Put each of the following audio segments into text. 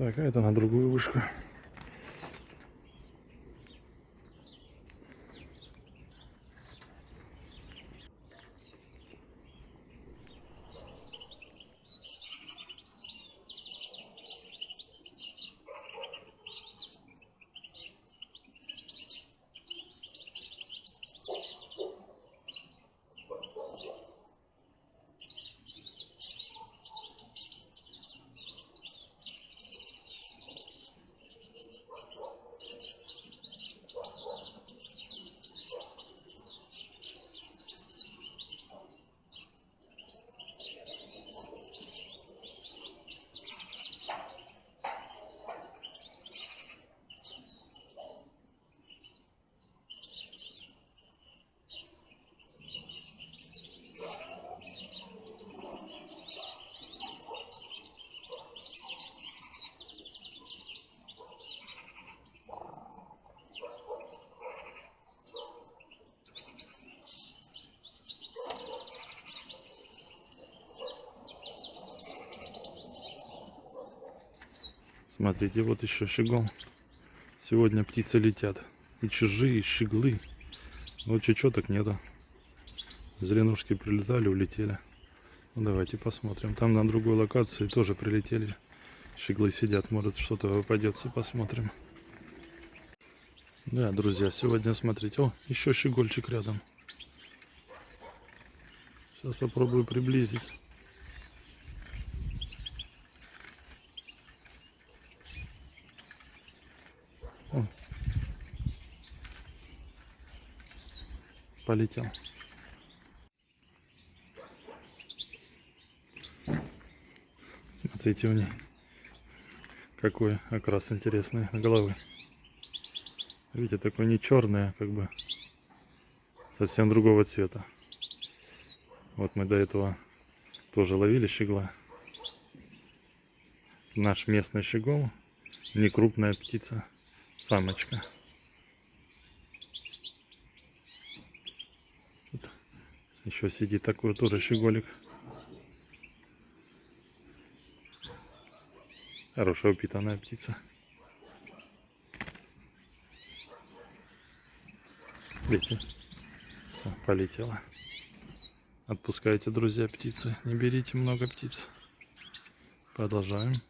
Так, а это на другую вышку. Смотрите, вот еще щегол. Сегодня птицы летят. И чужие, и щеглы. Вот чечеток нету. Зеленушки прилетали, улетели. Ну, давайте посмотрим. Там на другой локации тоже прилетели. Щеглы сидят, может что-то попадется, посмотрим. Да, друзья, сегодня смотрите. О, еще щегольчик рядом. Сейчас попробую приблизить. О, полетел. Смотрите у них какой окрас интересный головы. Видите, такой не черный, а как бы совсем другого цвета. Вот мы до этого тоже ловили щегла. Наш местный щегол, не крупная птица, самочка. Тут еще сидит такой тоже щеголик. Хорошая упитанная птица. Видите, полетела. Отпускайте, друзья, птицы. Не берите много птиц. Продолжаем.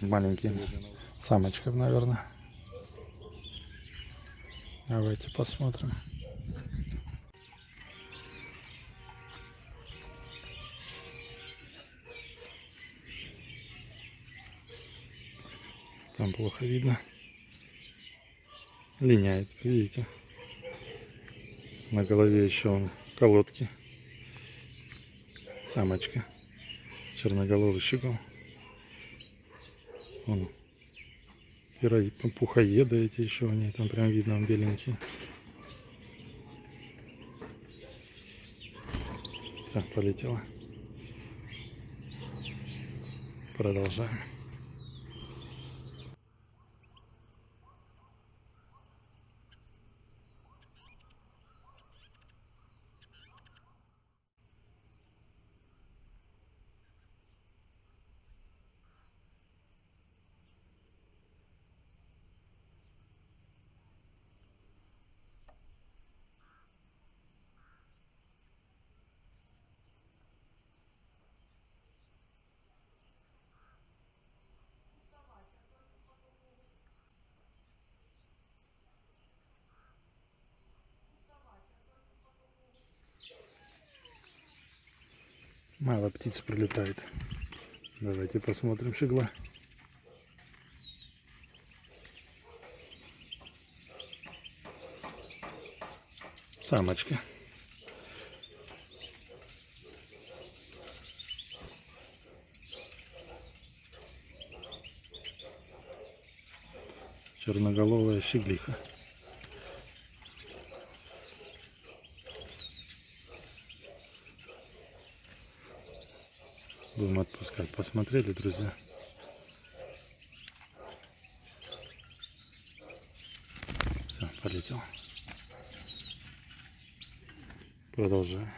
Маленький самочка, наверное. Давайте посмотрим. Там плохо видно. Линяет, видите? На голове еще он колодки. Самочка. Черноголовый щегол. Вон. Пухоеды эти еще у нее там прям видно, он беленький. Так, полетела. Продолжаем. Мало птиц прилетает. Давайте посмотрим щегла. Самочка. Черноголовая щеглиха. Будем отпускать. Посмотрели, друзья? Все, полетел. Продолжаем.